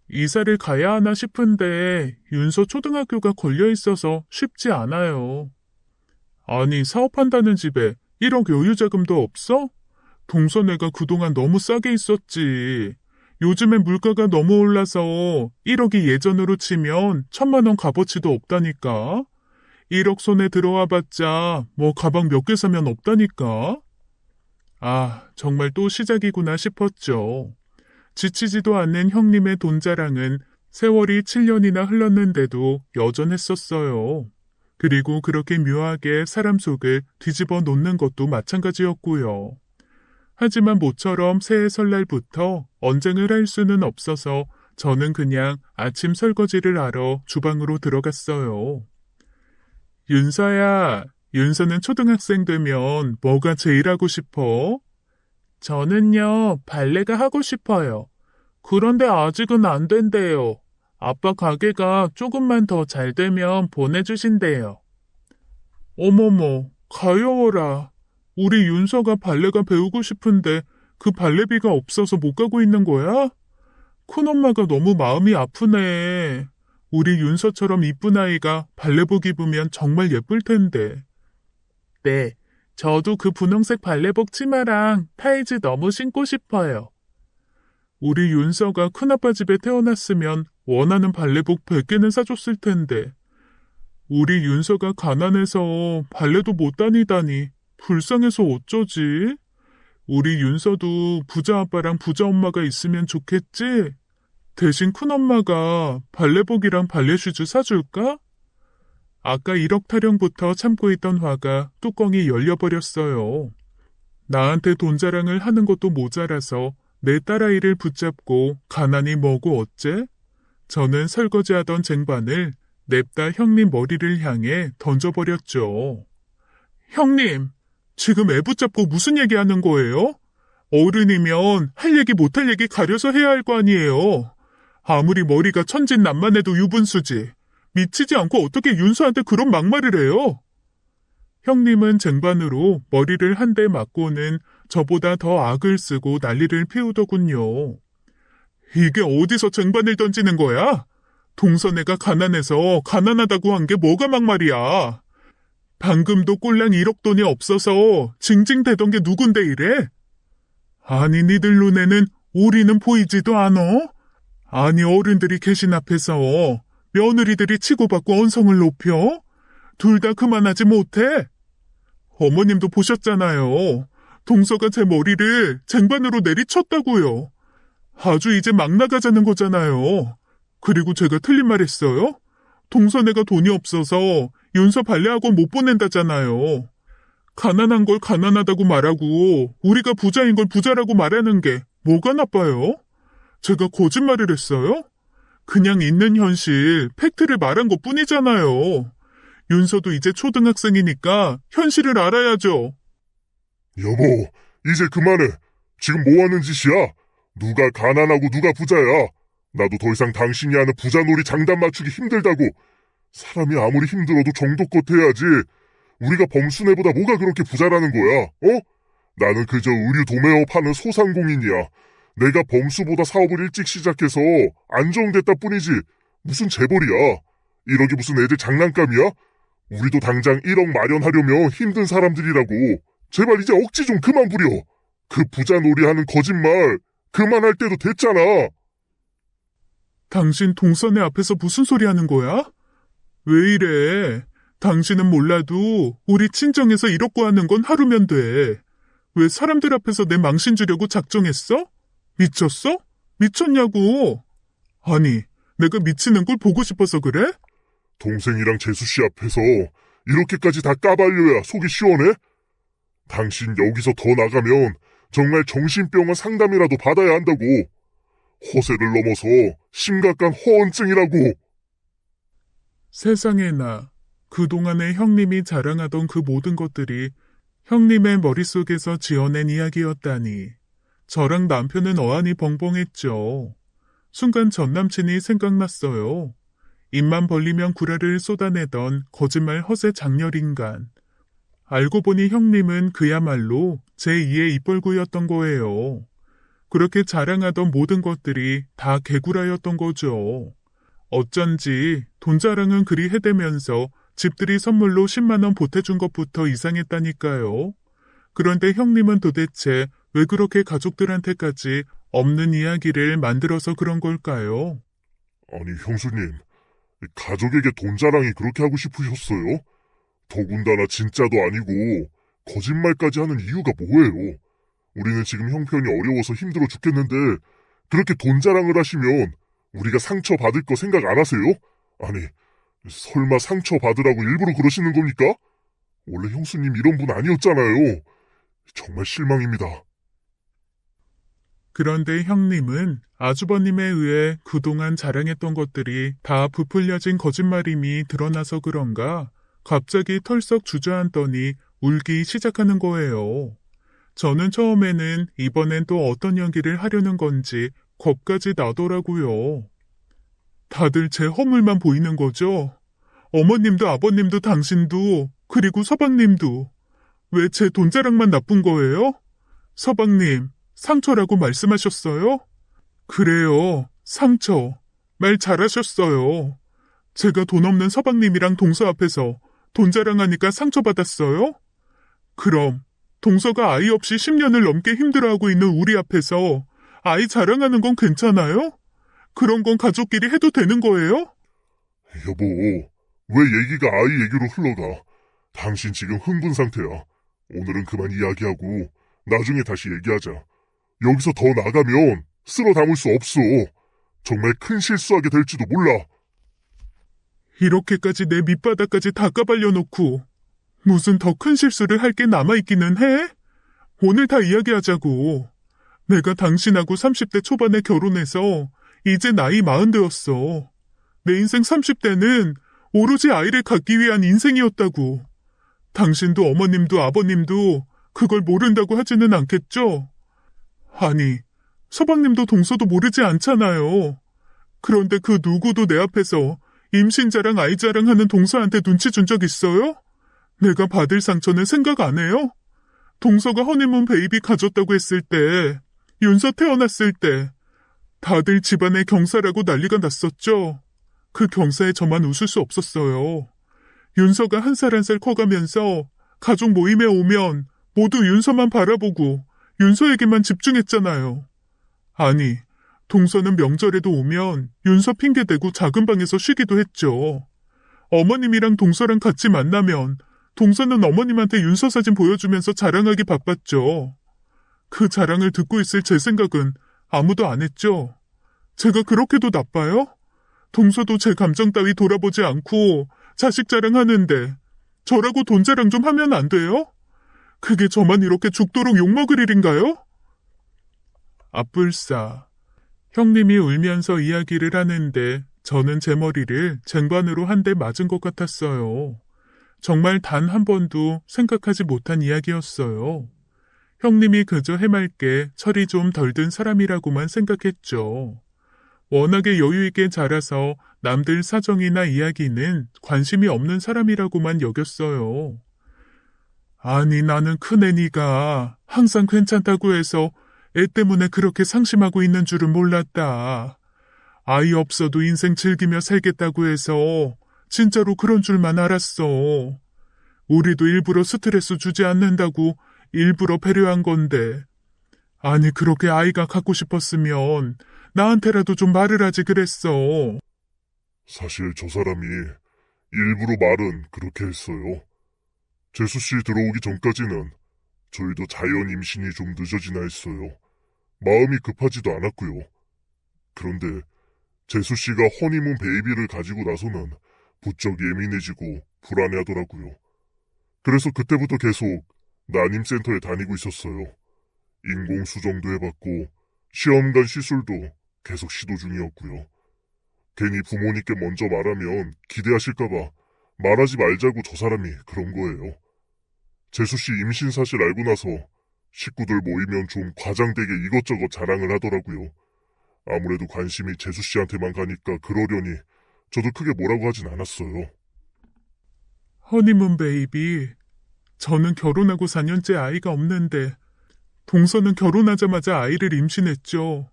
이사를 가야 하나 싶은데 윤서 초등학교가 걸려 있어서 쉽지 않아요. 아니, 사업한다는 집에 1억 여유 자금도 없어? 동서네가 그동안 너무 싸게 있었지. 요즘엔 물가가 너무 올라서 1억이 예전으로 치면 1,000만 원 값어치도 없다니까. 1억 손에 들어와 봤자 뭐 가방 몇 개 사면 없다니까. 아, 정말 또 시작이구나 싶었죠. 지치지도 않는 형님의 돈 자랑은 세월이 7년이나 흘렀는데도 여전했었어요. 그리고 그렇게 묘하게 사람 속을 뒤집어 놓는 것도 마찬가지였고요. 하지만 모처럼 새해 설날부터 언쟁을 할 수는 없어서 저는 그냥 아침 설거지를 하러 주방으로 들어갔어요. 윤서야, 윤서는 초등학생 되면 뭐가 제일 하고 싶어? 저는요, 발레가 하고 싶어요. 그런데 아직은 안 된대요. 아빠 가게가 조금만 더 잘 되면 보내주신대요. 어머머, 가여워라. 우리 윤서가 발레가 배우고 싶은데 그 발레비가 없어서 못 가고 있는 거야? 큰엄마가 너무 마음이 아프네. 우리 윤서처럼 이쁜 아이가 발레복 입으면 정말 예쁠 텐데. 네, 저도 그 분홍색 발레복 치마랑 타이즈 너무 신고 싶어요. 우리 윤서가 큰아빠 집에 태어났으면 원하는 발레복 100개는 사줬을 텐데. 우리 윤서가 가난해서 발레도 못 다니다니 불쌍해서 어쩌지? 우리 윤서도 부자 아빠랑 부자 엄마가 있으면 좋겠지? 대신 큰엄마가 발레복이랑 발레슈즈 사줄까? 아까 1억 타령부터 참고 있던 화가 뚜껑이 열려버렸어요. 나한테 돈 자랑을 하는 것도 모자라서 내 딸아이를 붙잡고 가난이 뭐고 어째? 저는 설거지하던 쟁반을 냅다 형님 머리를 향해 던져버렸죠. 형님, 지금 애 붙잡고 무슨 얘기하는 거예요? 어른이면 할 얘기 못할 얘기 가려서 해야 할 거 아니에요. 아무리 머리가 천진난만해도 유분수지. 미치지 않고 어떻게 윤서한테 그런 막말을 해요? 형님은 쟁반으로 머리를 한 대 맞고는 저보다 더 악을 쓰고 난리를 피우더군요. 이게 어디서 쟁반을 던지는 거야? 동서네가 가난해서 가난하다고 한 게 뭐가 막말이야. 방금도 꼴랑 1억 돈이 없어서 징징대던 게 누군데 이래? 아니 니들 눈에는 우리는 보이지도 않어? 아니 어른들이 계신 앞에서 며느리들이 치고받고 언성을 높여? 둘 다 그만하지 못해? 어머님도 보셨잖아요. 동서가 제 머리를 쟁반으로 내리쳤다고요. 아주 이제 막 나가자는 거잖아요. 그리고 제가 틀린 말 했어요? 동서네가 돈이 없어서 윤서 발레학원 못 보낸다잖아요. 가난한 걸 가난하다고 말하고 우리가 부자인 걸 부자라고 말하는 게 뭐가 나빠요? 제가 거짓말을 했어요? 그냥 있는 현실, 팩트를 말한 것 뿐이잖아요. 윤서도 이제 초등학생이니까 현실을 알아야죠. 여보, 이제 그만해. 지금 뭐 하는 짓이야? 누가 가난하고 누가 부자야? 나도 더 이상 당신이 하는 부자놀이 장단 맞추기 힘들다고. 사람이 아무리 힘들어도 정도껏 해야지. 우리가 범수네보다 뭐가 그렇게 부자라는 거야? 어? 나는 그저 의류 도매업 하는 소상공인이야. 내가 범수보다 사업을 일찍 시작해서 안정됐다 뿐이지. 무슨 재벌이야. 1억이 무슨 애들 장난감이야? 우리도 당장 1억 마련하려면 힘든 사람들이라고. 제발 이제 억지 좀 그만 부려. 그 부자놀이 하는 거짓말 그만할 때도 됐잖아. 당신 동서네 앞에서 무슨 소리 하는 거야? 왜 이래? 당신은 몰라도 우리 친정에서 1억 구하는 건 하루면 돼. 왜 사람들 앞에서 내 망신 주려고 작정했어? 미쳤어? 미쳤냐고. 아니, 내가 미치는 걸 보고 싶어서 그래? 동생이랑 재수씨 앞에서 이렇게까지 다 까발려야 속이 시원해? 당신 여기서 더 나가면 정말 정신병원 상담이라도 받아야 한다고. 허세를 넘어서 심각한 허언증이라고. 세상에나, 그동안에 형님이 자랑하던 그 모든 것들이 형님의 머릿속에서 지어낸 이야기였다니. 저랑 남편은 어안이 벙벙했죠. 순간 전 남친이 생각났어요. 입만 벌리면 구라를 쏟아내던 거짓말 허세 장렬 인간. 알고 보니 형님은 그야말로 제2의 입벌구였던 거예요. 그렇게 자랑하던 모든 것들이 다 개구라였던 거죠. 어쩐지 돈 자랑은 그리 해대면서 집들이 선물로 10만 원 보태준 것부터 이상했다니까요. 그런데 형님은 도대체 왜 그렇게 가족들한테까지 없는 이야기를 만들어서 그런 걸까요? 아니, 형수님, 가족에게 돈 자랑이 그렇게 하고 싶으셨어요? 더군다나 진짜도 아니고 거짓말까지 하는 이유가 뭐예요? 우리는 지금 형편이 어려워서 힘들어 죽겠는데 그렇게 돈 자랑을 하시면 우리가 상처 받을 거 생각 안 하세요? 아니, 설마 상처 받으라고 일부러 그러시는 겁니까? 원래 형수님 이런 분 아니었잖아요. 정말 실망입니다. 그런데 형님은 아주버님에 의해 그동안 자랑했던 것들이 다 부풀려진 거짓말임이 드러나서 그런가 갑자기 털썩 주저앉더니 울기 시작하는 거예요. 저는 처음에는 이번엔 또 어떤 연기를 하려는 건지 겁까지 나더라고요. 다들 제 허물만 보이는 거죠? 어머님도 아버님도 당신도 그리고 서방님도 왜 제 돈자랑만 나쁜 거예요? 서방님, 상처라고 말씀하셨어요? 그래요, 상처. 말 잘하셨어요. 제가 돈 없는 서방님이랑 동서 앞에서 돈 자랑하니까 상처받았어요? 그럼 동서가 아이 없이 10년을 넘게 힘들어하고 있는 우리 앞에서 아이 자랑하는 건 괜찮아요? 그런 건 가족끼리 해도 되는 거예요? 여보, 왜 얘기가 아이 얘기로 흘러가? 당신 지금 흥분 상태야. 오늘은 그만 이야기하고 나중에 다시 얘기하자. 여기서 더 나가면 쓸어 담을 수 없어. 정말 큰 실수하게 될지도 몰라. 이렇게까지 내 밑바닥까지 다 까발려놓고 무슨 더 큰 실수를 할 게 남아있기는 해? 오늘 다 이야기하자고. 내가 당신하고 30대 초반에 결혼해서 이제 나이 40대였어. 내 인생 30대는 오로지 아이를 갖기 위한 인생이었다고. 당신도 어머님도 아버님도 그걸 모른다고 하지는 않겠죠? 아니, 서방님도 동서도 모르지 않잖아요. 그런데 그 누구도 내 앞에서 임신 자랑 아이 자랑하는 동서한테 눈치 준 적 있어요? 내가 받을 상처는 생각 안 해요? 동서가 허니문 베이비 가졌다고 했을 때, 윤서 태어났을 때 다들 집안에 경사라고 난리가 났었죠. 그 경사에 저만 웃을 수 없었어요. 윤서가 한 살 한 살 커가면서 가족 모임에 오면 모두 윤서만 바라보고 윤서에게만 집중했잖아요. 아니, 동서는 명절에도 오면 윤서 핑계대고 작은 방에서 쉬기도 했죠. 어머님이랑 동서랑 같이 만나면 동서는 어머님한테 윤서 사진 보여주면서 자랑하기 바빴죠. 그 자랑을 듣고 있을 제 생각은 아무도 안 했죠. 제가 그렇게도 나빠요? 동서도 제 감정 따위 돌아보지 않고 자식 자랑하는데 저라고 돈 자랑 좀 하면 안 돼요? 그게 저만 이렇게 죽도록 욕먹을 일인가요? 앞불싸. 형님이 울면서 이야기를 하는데 저는 제 머리를 쟁반으로 한 대 맞은 것 같았어요. 정말 단 한 번도 생각하지 못한 이야기였어요. 형님이 그저 해맑게 철이 좀 덜 든 사람이라고만 생각했죠. 워낙에 여유있게 자라서 남들 사정이나 이야기는 관심이 없는 사람이라고만 여겼어요. 아니, 나는 큰애니가 항상 괜찮다고 해서 애 때문에 그렇게 상심하고 있는 줄은 몰랐다. 아이 없어도 인생 즐기며 살겠다고 해서 진짜로 그런 줄만 알았어. 우리도 일부러 스트레스 주지 않는다고 일부러 배려한 건데. 아니, 그렇게 아이가 갖고 싶었으면 나한테라도 좀 말을 하지 그랬어. 사실 저 사람이 일부러 말은 그렇게 했어요. 재수씨 들어오기 전까지는 저희도 자연 임신이 좀 늦어지나 했어요. 마음이 급하지도 않았고요. 그런데 재수씨가 허니문 베이비를 가지고 나서는 부쩍 예민해지고 불안해하더라고요. 그래서 그때부터 계속 난임센터에 다니고 있었어요. 인공수정도 해봤고 시험관 시술도 계속 시도 중이었고요. 괜히 부모님께 먼저 말하면 기대하실까봐 말하지 말자고 저 사람이 그런 거예요. 재수씨 임신 사실 알고 나서 식구들 모이면 좀 과장되게 이것저것 자랑을 하더라고요. 아무래도 관심이 재수 씨한테만 가니까 그러려니 저도 크게 뭐라고 하진 않았어요. 허니문 베이비, 저는 결혼하고 4년째 아이가 없는데 동서는 결혼하자마자 아이를 임신했죠.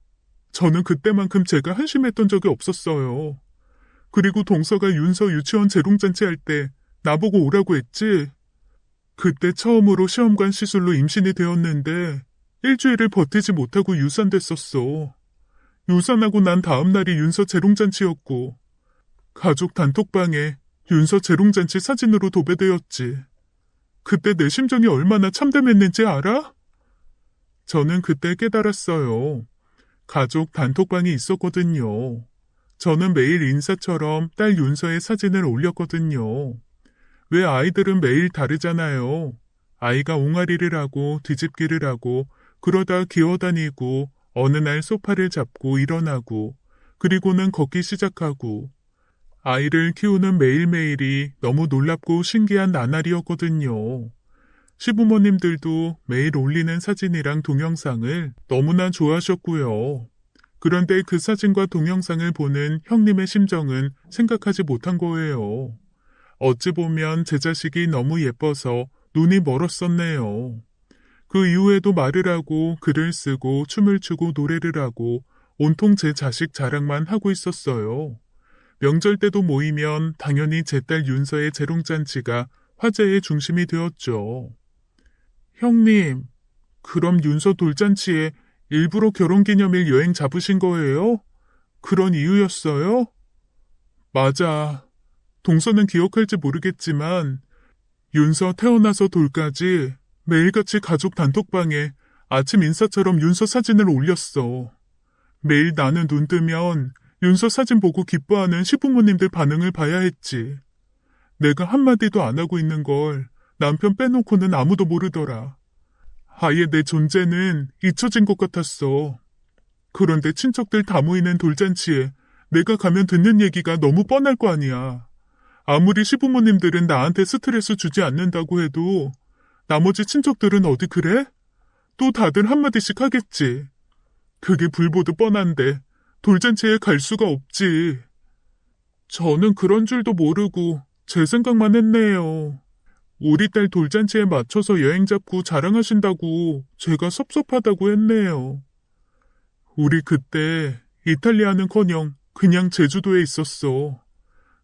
저는 그때만큼 제가 한심했던 적이 없었어요. 그리고 동서가 윤서 유치원 재롱잔치 할 때 나보고 오라고 했지. 그때 처음으로 시험관 시술로 임신이 되었는데 일주일을 버티지 못하고 유산됐었어. 유산하고 난 다음 날이 윤서 재롱잔치였고 가족 단톡방에 윤서 재롱잔치 사진으로 도배되었지. 그때 내 심정이 얼마나 참담했는지 알아? 저는 그때 깨달았어요. 가족 단톡방이 있었거든요. 저는 매일 인사처럼 딸 윤서의 사진을 올렸거든요. 왜 아이들은 매일 다르잖아요. 아이가 옹알이를 하고 뒤집기를 하고 그러다 기어다니고 어느 날 소파를 잡고 일어나고 그리고는 걷기 시작하고 아이를 키우는 매일매일이 너무 놀랍고 신기한 나날이었거든요. 시부모님들도 매일 올리는 사진이랑 동영상을 너무나 좋아하셨고요. 그런데 그 사진과 동영상을 보는 형님의 심정은 생각하지 못한 거예요. 어찌 보면 제 자식이 너무 예뻐서 눈이 멀었었네요. 그 이후에도 말을 하고 글을 쓰고 춤을 추고 노래를 하고 온통 제 자식 자랑만 하고 있었어요. 명절 때도 모이면 당연히 제 딸 윤서의 재롱잔치가 화제의 중심이 되었죠. 형님, 그럼 윤서 돌잔치에 일부러 결혼기념일 여행 잡으신 거예요? 그런 이유였어요? 맞아. 동서는 기억할지 모르겠지만 윤서 태어나서 돌까지 매일같이 가족 단톡방에 아침 인사처럼 윤서 사진을 올렸어. 매일 나는 눈 뜨면 윤서 사진 보고 기뻐하는 시부모님들 반응을 봐야 했지. 내가 한마디도 안 하고 있는 걸 남편 빼놓고는 아무도 모르더라. 아예 내 존재는 잊혀진 것 같았어. 그런데 친척들 다 모이는 돌잔치에 내가 가면 듣는 얘기가 너무 뻔할 거 아니야. 아무리 시부모님들은 나한테 스트레스 주지 않는다고 해도 나머지 친척들은 어디 그래? 또 다들 한마디씩 하겠지. 그게 불보듯 뻔한데 돌잔치에 갈 수가 없지. 저는 그런 줄도 모르고 제 생각만 했네요. 우리 딸 돌잔치에 맞춰서 여행 잡고 자랑하신다고 제가 섭섭하다고 했네요. 우리 그때 이탈리아는커녕 그냥 제주도에 있었어.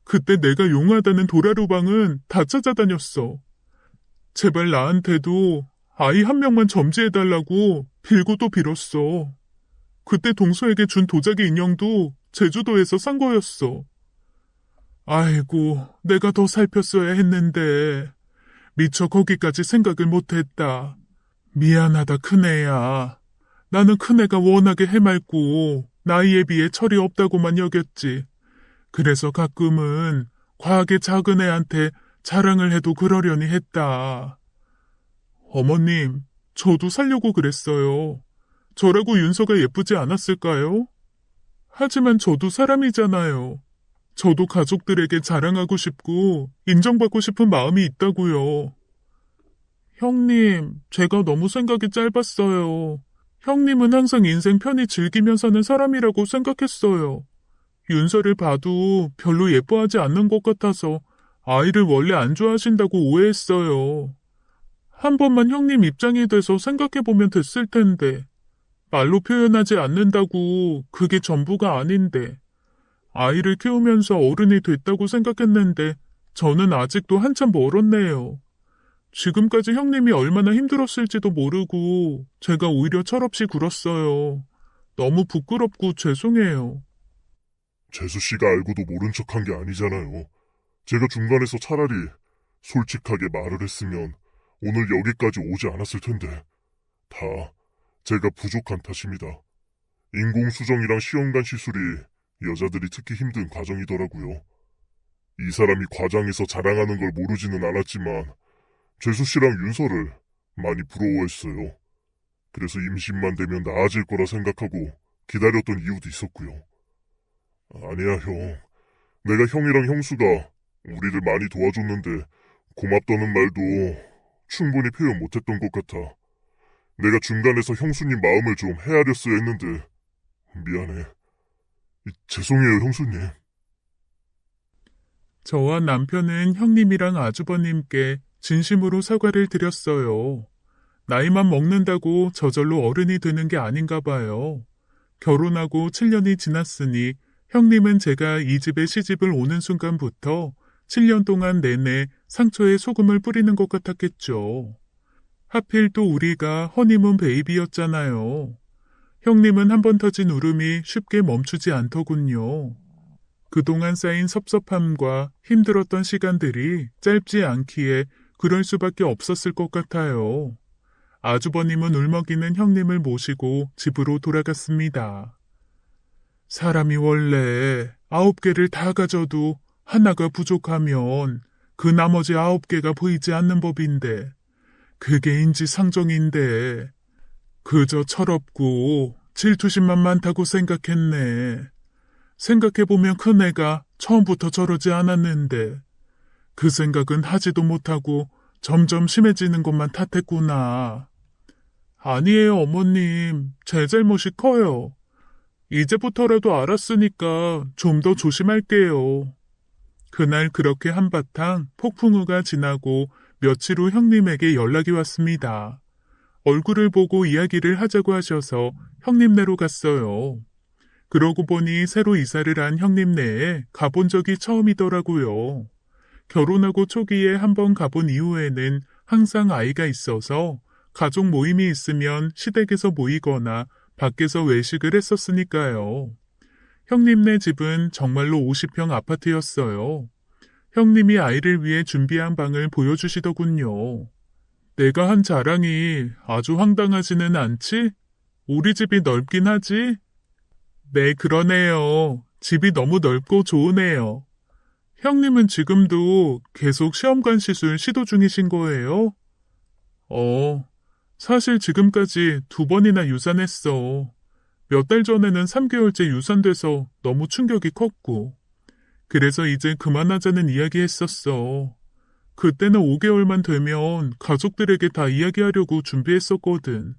그때 내가 용하다는 도라루방은 다 찾아다녔어. 제발 나한테도 아이 한 명만 점지해달라고 빌고 또 빌었어. 그때 동서에게 준 도자기 인형도 제주도에서 산 거였어. 아이고, 내가 더 살폈어야 했는데 미처 거기까지 생각을 못했다. 미안하다 큰애야. 나는 큰애가 워낙에 해맑고 나이에 비해 철이 없다고만 여겼지. 그래서 가끔은 과하게 작은 애한테 자랑을 해도 그러려니 했다. 어머님, 저도 살려고 그랬어요. 저라고 윤서가 예쁘지 않았을까요? 하지만 저도 사람이잖아요. 저도 가족들에게 자랑하고 싶고 인정받고 싶은 마음이 있다고요. 형님, 제가 너무 생각이 짧았어요. 형님은 항상 인생 편히 즐기며 사는 사람이라고 생각했어요. 윤서를 봐도 별로 예뻐하지 않는 것 같아서 아이를 원래 안 좋아하신다고 오해했어요. 한 번만 형님 입장이 돼서 생각해보면 됐을 텐데. 말로 표현하지 않는다고 그게 전부가 아닌데. 아이를 키우면서 어른이 됐다고 생각했는데 저는 아직도 한참 멀었네요. 지금까지 형님이 얼마나 힘들었을지도 모르고 제가 오히려 철없이 굴었어요. 너무 부끄럽고 죄송해요. 재수 씨가 알고도 모른 척한 게 아니잖아요. 제가 중간에서 차라리 솔직하게 말을 했으면 오늘 여기까지 오지 않았을 텐데. 다 제가 부족한 탓입니다. 인공수정이랑 시험관 시술이 여자들이 특히 힘든 과정이더라고요. 이 사람이 과장해서 자랑하는 걸 모르지는 않았지만 재수 씨랑 윤서를 많이 부러워했어요. 그래서 임신만 되면 나아질 거라 생각하고 기다렸던 이유도 있었고요. 아니야, 형. 내가 형이랑 형수가 우리를 많이 도와줬는데 고맙다는 말도 충분히 표현 못했던 것 같아. 내가 중간에서 형수님 마음을 좀 헤아렸어야 했는데 미안해. 죄송해요, 형수님. 저와 남편은 형님이랑 아주버님께 진심으로 사과를 드렸어요. 나이만 먹는다고 저절로 어른이 되는 게 아닌가 봐요. 결혼하고 7년이 지났으니 형님은 제가 이 집에 시집을 오는 순간부터 7년 동안 내내 상처에 소금을 뿌리는 것 같았겠죠. 하필 또 우리가 허니문 베이비였잖아요. 형님은 한 번 터진 울음이 쉽게 멈추지 않더군요. 그동안 쌓인 섭섭함과 힘들었던 시간들이 짧지 않기에 그럴 수밖에 없었을 것 같아요. 아주버님은 울먹이는 형님을 모시고 집으로 돌아갔습니다. 사람이 원래 9개를 다 가져도 하나가 부족하면 그 나머지 9개가 보이지 않는 법인데 그게 인지상정인데 그저 철없고 질투심만 많다고 생각했네. 생각해보면 큰애가 처음부터 저러지 않았는데 그 생각은 하지도 못하고 점점 심해지는 것만 탓했구나. 아니에요, 어머님. 제 잘못이 커요. 이제부터라도 알았으니까 좀 더 조심할게요. 그날 그렇게 한바탕 폭풍우가 지나고 며칠 후 형님에게 연락이 왔습니다. 얼굴을 보고 이야기를 하자고 하셔서 형님네로 갔어요. 그러고 보니 새로 이사를 한 형님네에 가본 적이 처음이더라고요. 결혼하고 초기에 한번 가본 이후에는 항상 아이가 있어서 가족 모임이 있으면 시댁에서 모이거나 밖에서 외식을 했었으니까요. 형님네 집은 정말로 50평 아파트였어요. 형님이 아이를 위해 준비한 방을 보여주시더군요. 내가 한 자랑이 아주 황당하지는 않지? 우리 집이 넓긴 하지? 네, 그러네요. 집이 너무 넓고 좋으네요. 형님은 지금도 계속 시험관 시술 시도 중이신 거예요? 사실 지금까지 2번이나 유산했어. 몇 달 전에는 3개월째 유산돼서 너무 충격이 컸고. 그래서 이제 그만하자는 이야기 했었어. 그때는 5개월만 되면 가족들에게 다 이야기하려고 준비했었거든.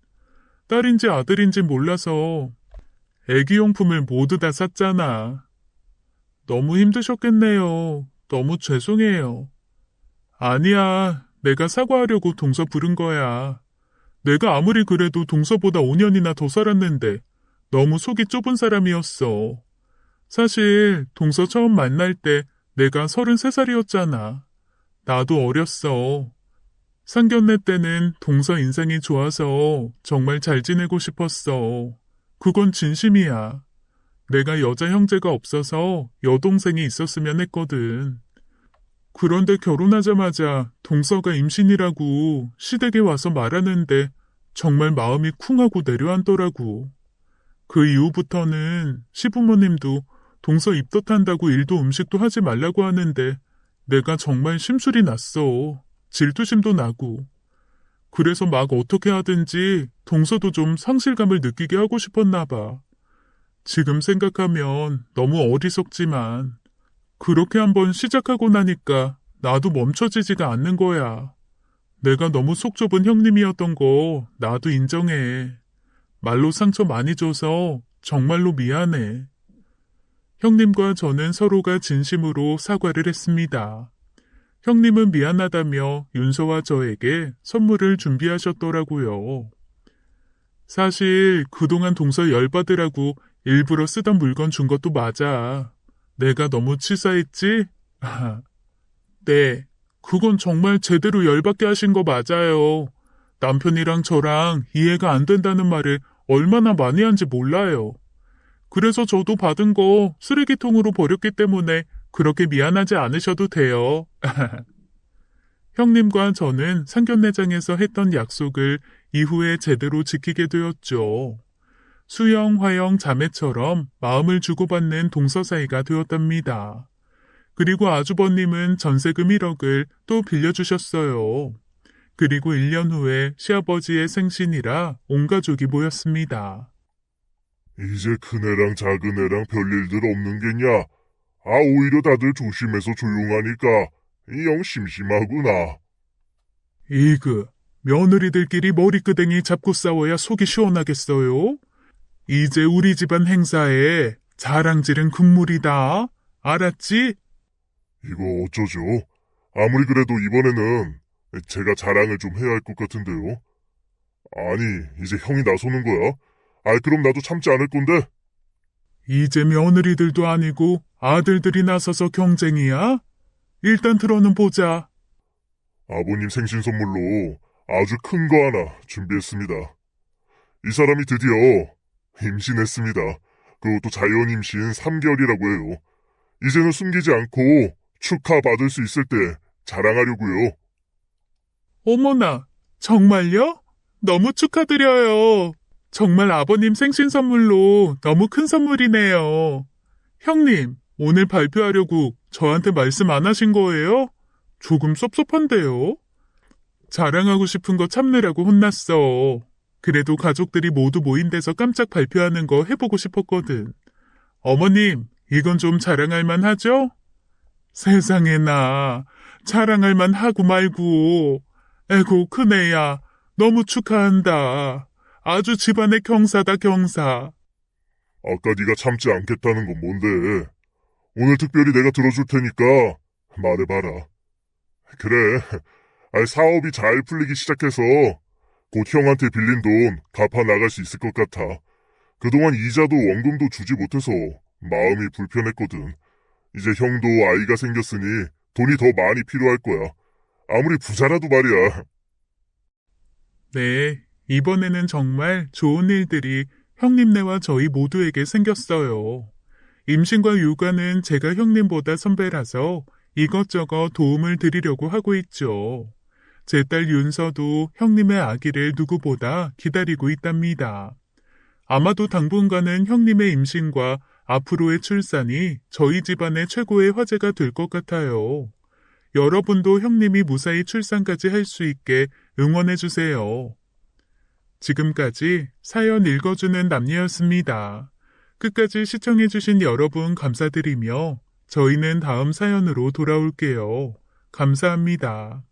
딸인지 아들인지 몰라서 애기용품을 모두 다 샀잖아. 너무 힘드셨겠네요. 너무 죄송해요. 아니야. 내가 사과하려고 동서 부른 거야. 내가 아무리 그래도 동서보다 5년이나 더 살았는데 너무 속이 좁은 사람이었어. 사실 동서 처음 만날 때 내가 33살이었잖아. 나도 어렸어. 상견례 때는 동서 인상이 좋아서 정말 잘 지내고 싶었어. 그건 진심이야. 내가 여자 형제가 없어서 여동생이 있었으면 했거든. 그런데 결혼하자마자 동서가 임신이라고 시댁에 와서 말하는데 정말 마음이 쿵하고 내려앉더라고. 그 이후부터는 시부모님도 동서 입덧한다고 일도 음식도 하지 말라고 하는데 내가 정말 심술이 났어. 질투심도 나고. 그래서 막 어떻게 하든지 동서도 좀 상실감을 느끼게 하고 싶었나 봐. 지금 생각하면 너무 어리석지만 그렇게 한번 시작하고 나니까 나도 멈춰지지가 않는 거야. 내가 너무 속 좁은 형님이었던 거 나도 인정해. 말로 상처 많이 줘서 정말로 미안해. 형님과 저는 서로가 진심으로 사과를 했습니다. 형님은 미안하다며 윤서와 저에게 선물을 준비하셨더라고요. 사실 그동안 동서 열받으라고 일부러 쓰던 물건 준 것도 맞아. 내가 너무 치사했지? 네, 그건 정말 제대로 열받게 하신 거 맞아요. 남편이랑 저랑 이해가 안 된다는 말을 얼마나 많이 한지 몰라요. 그래서 저도 받은 거 쓰레기통으로 버렸기 때문에 그렇게 미안하지 않으셔도 돼요. 형님과 저는 상견례장에서 했던 약속을 이후에 제대로 지키게 되었죠. 수영, 화영, 자매처럼 마음을 주고받는 동서 사이가 되었답니다. 그리고 아주버님은 전세금 1억을 또 빌려주셨어요. 그리고 1년 후에 시아버지의 생신이라 온 가족이 모였습니다. 이제 큰애랑 작은애랑 별일들 없는 게냐? 오히려 다들 조심해서 조용하니까 영 심심하구나. 이그, 며느리들끼리 머리끄댕이 잡고 싸워야 속이 시원하겠어요? 이제 우리 집안 행사에 자랑질은 금물이다. 알았지? 이거 어쩌죠? 아무리 그래도 이번에는 제가 자랑을 좀 해야 할 것 같은데요. 아니, 이제 형이 나서는 거야? 아이, 그럼 나도 참지 않을 건데? 이제 며느리들도 아니고 아들들이 나서서 경쟁이야? 일단 들어는 보자. 아버님 생신 선물로 아주 큰 거 하나 준비했습니다. 이 사람이 드디어 임신했습니다. 그것도 자연 임신 3개월이라고 해요. 이제는 숨기지 않고 축하받을 수 있을 때 자랑하려고요. 어머나, 정말요? 너무 축하드려요. 정말 아버님 생신 선물로 너무 큰 선물이네요. 형님, 오늘 발표하려고 저한테 말씀 안 하신 거예요? 조금 섭섭한데요? 자랑하고 싶은 거 참느라고 혼났어. 그래도 가족들이 모두 모인 데서 깜짝 발표하는 거 해보고 싶었거든. 어머님, 이건 좀 자랑할 만 하죠? 세상에나, 자랑할 만 하고 말고. 에고, 큰애야, 너무 축하한다. 아주 집안의 경사다, 경사. 아까 네가 참지 않겠다는 건 뭔데? 오늘 특별히 내가 들어줄 테니까 말해봐라. 그래, 사업이 잘 풀리기 시작해서 곧 형한테 빌린 돈 갚아 나갈 수 있을 것 같아. 그동안 이자도 원금도 주지 못해서 마음이 불편했거든. 이제 형도 아이가 생겼으니 돈이 더 많이 필요할 거야. 아무리 부자라도 말이야. 네, 이번에는 정말 좋은 일들이 형님네와 저희 모두에게 생겼어요. 임신과 육아는 제가 형님보다 선배라서 이것저것 도움을 드리려고 하고 있죠. 제 딸 윤서도 형님의 아기를 누구보다 기다리고 있답니다. 아마도 당분간은 형님의 임신과 앞으로의 출산이 저희 집안의 최고의 화제가 될 것 같아요. 여러분도 형님이 무사히 출산까지 할 수 있게 응원해주세요. 지금까지 사연 읽어주는 남녀였습니다. 끝까지 시청해주신 여러분 감사드리며 저희는 다음 사연으로 돌아올게요. 감사합니다.